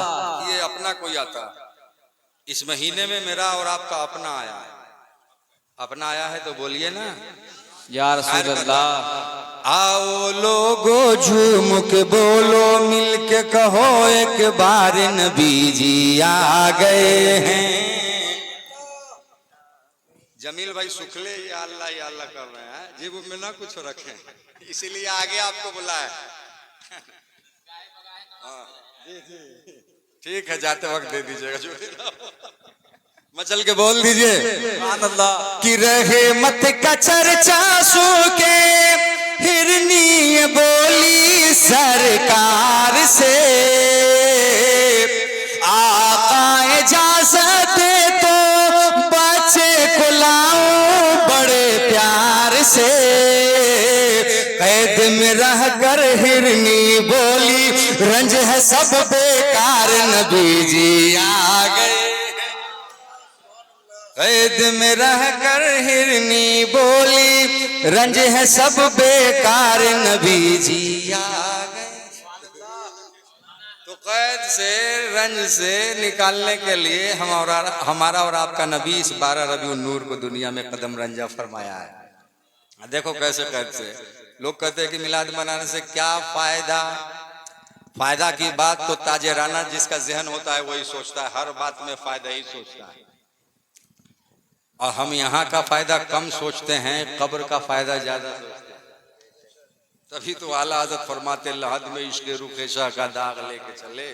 ये अपना कोई आता, इस महीने में मेरा और आपका अपना आया है, तो बोलिए ना या रसूल अल्लाह। आओ लोगो झूम के बोलो, मिल के कहो एक बार नबी जी आ गए हैं। जमील भाई सुखले या अल्लाह कर रहे हैं, जेब में ना कुछ रखे, इसीलिए आगे आपको बुलाया। ठीक है, जाते वक्त दे दीजिएगा। मचल के बोल दीजिए कि रहे मत का चर्चा सूखे, हिरनी बोली सरकार से, आका इजाजत तो बच्चे को लाऊं बड़े प्यार से, कैद में रह कर हिरनी बोली, रंज है सब बेकार नबी जी आ गए। कैद में रह कर हिरनी बोली, रंज है सब बेकार नबी जी आ गए। तो कैद से, रंज से निकालने के लिए हमारा और आपका नबी इस 12 रबीउन नूर को दुनिया में कदम रंजा फरमाया है। देखो कैसे कैद से लोग कहते हैं कि मिलाद मनाने से क्या फायदा की बात तो ताजेराना जिसका जहन होता है वही सोचता है, हर बात में फायदा ही सोचता है। और हम यहाँ का फायदा कम सोचते हैं, कब्र का फायदा ज्यादा सोचते हैं। तभी तो आला हज़रत फरमाते, लहद में इश्क़ रुख़ शाह का दाग लेके चले,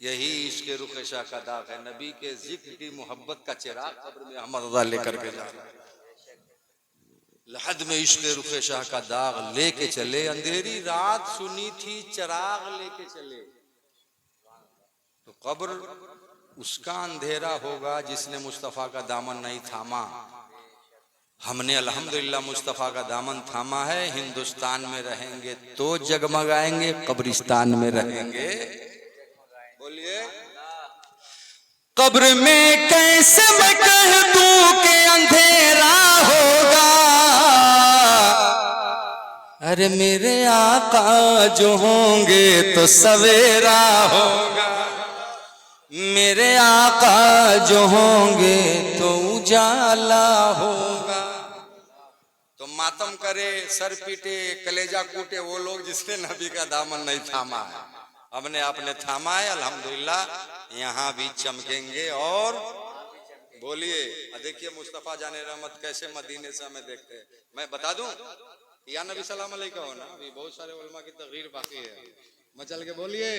यही इश्क़ रुख़ शाह का दाग है। नबी के जिक्र की मोहब्बत का चिराग कब्र में अहमद लेकर के जा रहा है। लहद में इश्क़ रुख़ शाह का दाग लेके चले, अंधेरी रात सुनी थी चिराग लेके चले। तो कब्र उसका अंधेरा होगा जिसने मुस्तफ़ा का दामन नहीं थामा। हमने अल्हम्दुलिल्लाह मुस्तफ़ा का दामन थामा है। हिंदुस्तान में रहेंगे तो जगमगाएंगे, कब्रिस्तान में रहेंगे बोलिए कब्र में कैसे मैं कह दूं कि अंधेरा होगा। अरे मेरे आका जो होंगे तो सवेरा होगा, मेरे आका जो होंगे तो उजाला होगा। तो मातम करे, सर पीटे, कलेजा कूटे वो लोग जिसने नबी का दामन नहीं थामा है। हमने आपने थामा है, अल्हम्दुलिल्लाह यहाँ भी चमकेंगे। और बोलिए, देखिए मुस्तफ़ा जाने रहमत कैसे मदीने से हमें देखते हैं। मैं बता दूं या नबी सलाम अलैकुम हो ना, अभी बहुत सारे उलमा की तकरीर बाकी है। मचल के बोलिए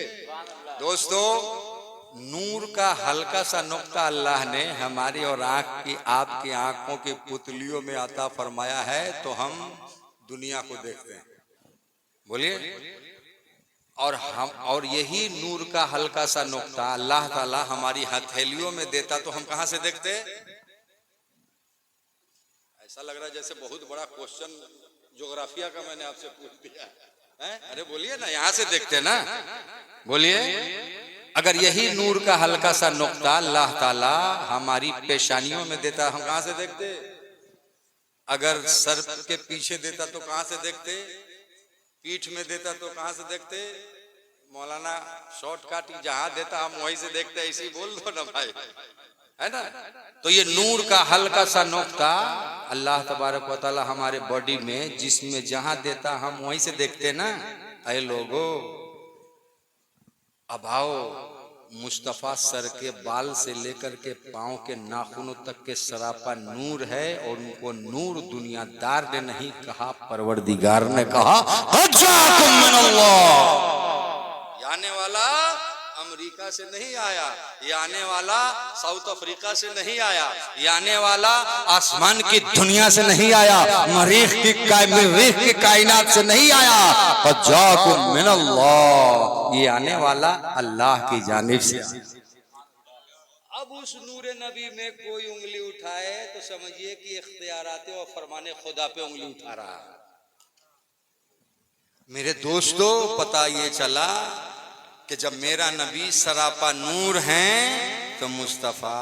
दोस्तों, नूर का हल्का सा नुक्ता अल्लाह ने हमारी और आपकी आंखों की पुतलियों में अता फरमाया है, तो हम दुनिया को देखते हैं। बोलिए, और यही नूर का हल्का सा नुक्ता अल्लाह ताला हमारी हथेलियों में देता तो हम कहां से देखते? ऐसा लग रहा है जैसे बहुत बड़ा क्वेश्चन ज्योग्राफिया का मैंने आपसे पूछ दिया है। अरे बोलिए ना, यहां से देखते ना, बोलिए। अगर यही नूर का हल्का सा नुक्ता अल्लाह ताला हमारी पेशानियों में देता, हम कहां से देखते? अगर सर के पीछे देता तो कहां से देखते? पीठ में देता तो कहां से देखते? मौलाना शॉर्टकट जहां देता हम वहीं से देखते हैं, इसी बोल दो ना भाई, है ना। तो ये नूर का हल्का सा नुक्ता अल्लाह तबारक व तआला हमारे बॉडी में जिसमें जहां देता हम वहीं से देखते ना। अरे लोगो, अब आओ, मुस्तफा सर के बाल से लेकर के पांव के नाखूनों तक के सरापा नूर है, और उनको नूर दुनियादार ने नहीं कहा, परवरदिगार ने कहा। ये आने वाला अमेरिका से नहीं आया, ये आने वाला साउथ अफ्रीका से नहीं आया, ये आने वाला आसमान की दुनिया से नहीं आया, मरीख की कायनात से नहीं आया, अजाकुम मिनल्लाह, ये आने वाला अल्लाह की जानिब से। अब उस नूरे नबी में कोई उंगली उठाए तो समझिए कि इख्तियाराते और फरमाने खुदा पे उंगली उठा रहा है। मेरे दोस्तों, पता ये चला कि जब मेरा नबी सरापा नूर हैं तो मुस्तफ़ा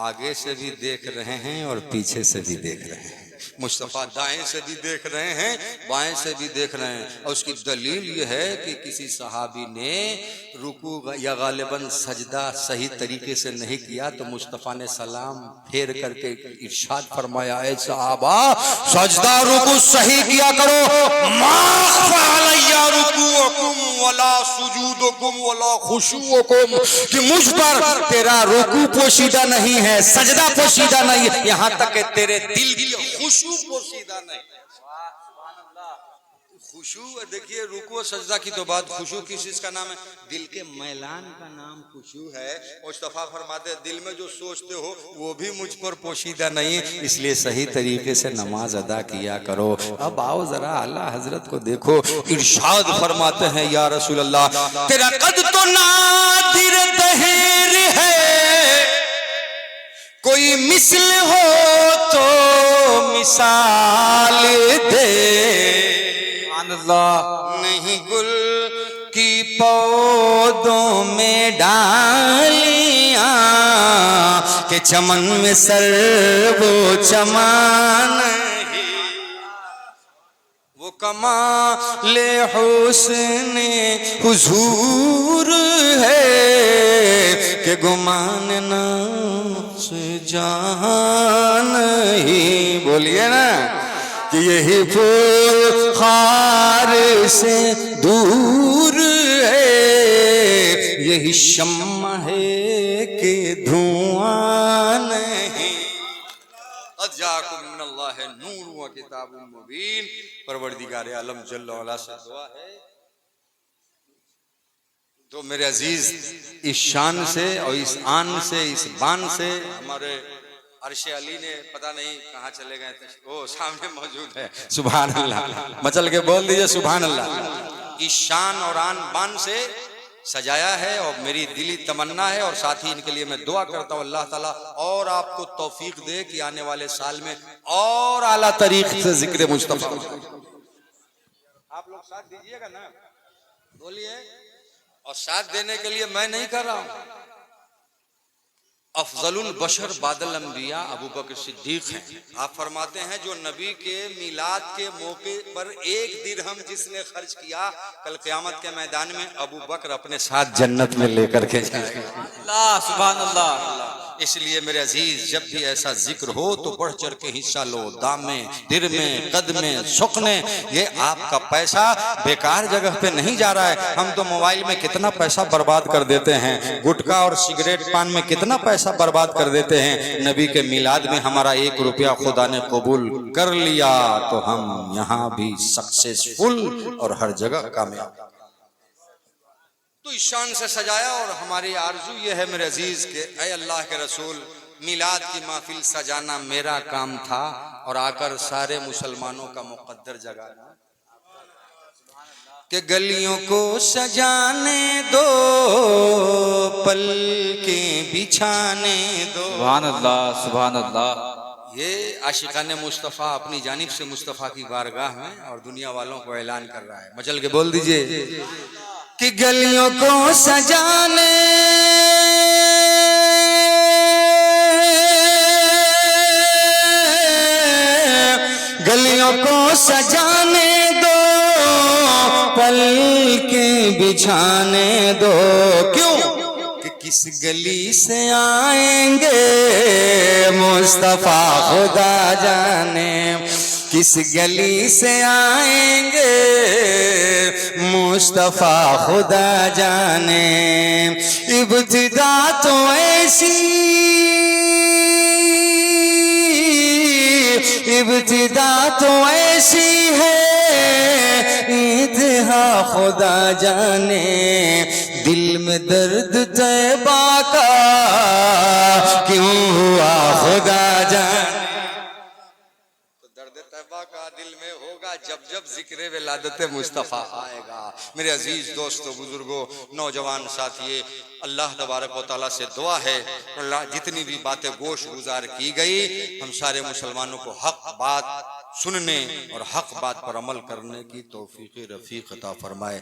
आगे से भी देख रहे हैं और पीछे से भी देख रहे हैं। मुस्तफ़ा दाएं से भी देख रहे हैं, बाएं से भी देख रहे हैं। और उसकी दलील यह है कि किसी सहाबी ने रुकू या गालिबन सजदा सही तरीके से नहीं किया तो मुस्तफ़ा ने सलाम फेर करके इरशाद फरमाया, ऐ सहाबा, सजदा रुकू सही किया करो, कि मुझ पर तेरा रुकू पोशीदा नहीं है, सजदा पोशीदा नहीं है, यहाँ तक कि तेरे दिल की खुशू पोशीदा नहीं। खुशू, देखिए रुकू और सजदा की तो बात, खुशू किस चीज का नाम है? दिल के मैलान का नाम खुशू है। मुस्तफा फरमाते हैं दिल में जो सोचते हो वो भी मुझ पर पोशीदा नहीं, इसलिए सही तरीके से नमाज अदा किया करो। अब आओ जरा आला हजरत को देखो, इरशाद फरमाते हैं, या रसूल अल्लाह, तेरा कद तो नादिर दहेर है, कोई मिसल हो तो मिसाल दे, नहीं गुल की पौधों में डालियां के चमन में सर वो चमान, वो कमाले हुस्न हुजूर है कि गुमान ना जान ही। बोलिए ना कि यही फूल खार से दूर है, यही शम्मा है कि धुआं नहीं। अजाकुम मिनल्लाह नूर व किताबुम मुबीन। परवरदिगार आलम जल्ल वअला से दुआ है तो मेरे अजीज, इस शान से और इस आन से, इस बान से हमारे अर्श अली ने पता नहीं कहाँ चले गए थे, वो सामने मौजूद है। सुभान अल्लाह, मचल के बोल दीजिए सुभान अल्लाह। इस शान और आन बान से सजाया है और मेरी दिली तमन्ना है, और साथ ही इनके लिए मैं दुआ करता हूँ अल्लाह ताला और आपको तौफीक दे कि आने वाले साल में और आला तरीके से जिक्र मुस्तफा। आप लोग साथ दीजिएगा ना, बोलिए। और साथ देने के लिए मैं नहीं कर रहा हूं, अफजलुल बशर बादल अंबिया अबू बकर सिद्दीक हैं। आप फरमाते हैं जो नबी के मिलाद के मौके पर 1 दिरहम जिसने खर्च किया, कल क़यामत के मैदान में अबू बकर अपने साथ जन्नत में लेकर के जाएगा। अल्लाह सुभान अल्लाह। इसलिए मेरे अजीज, जब भी ऐसा जिक्र हो तो बढ़ चढ़ के हिस्सा लो, दाम में, दिर में, कद में, सुख में। ये आपका पैसा बेकार जगह पे नहीं जा रहा है। हम तो मोबाइल में कितना पैसा बर्बाद कर देते हैं, गुटखा और सिगरेट पान में कितना पैसा बर्बाद कर देते हैं। नबी के मिलाद में हमारा 1 रुपया खुदा ने कबूल कर लिया तो हम यहाँ भी सक्सेसफुल और हर जगह कामयाब। तो इस शान से सजाया, और हमारी आरजू ये है मेरे अजीज के, ऐ अल्लाह के रसूल, मिलाद की महफिल सजाना मेरा काम था और आकर सारे मुसलमानों का मुकद्दर जगाना, कि गलियों को सजाने दो, पलकें बिछाने दो। सुभान अल्लाह सुभान अल्लाह। ये आशिकाने मुस्तफ़ा अपनी जानिब से मुस्तफ़ा की बारगाह में और दुनिया वालों को ऐलान कर रहा है। मचल के बोल दीजिए कि गलियों को सजाने, गलियों को सजाने दो, पलकें बिछाने दो। क्यों कि किस गली से आएंगे मुस्तफा खुदा जाने, किस गली से आएंगे मुस्तफा खुदा जाने। इब्तिदा तो ऐसी, इब्तिदा तो ऐसी है इंतहा खुदा जाने। दिल में दर्द तैबा का क्यों हुआ खुदा जाने। तो दर्द तैबा का दिल में होगा जब जब जिक्र विलादत मुस्तफ़ा आएगा। मेरे अजीज दोस्तों, बुजुर्गों, नौजवान साथियों, अल्लाह तबारक व तआला से दुआ है, अल्लाह जितनी भी बातें गोश गुजार की गई, हम सारे मुसलमानों को हक बात सुनने और हक बात पर अमल करने की तौफीक रफीक अता फरमाए।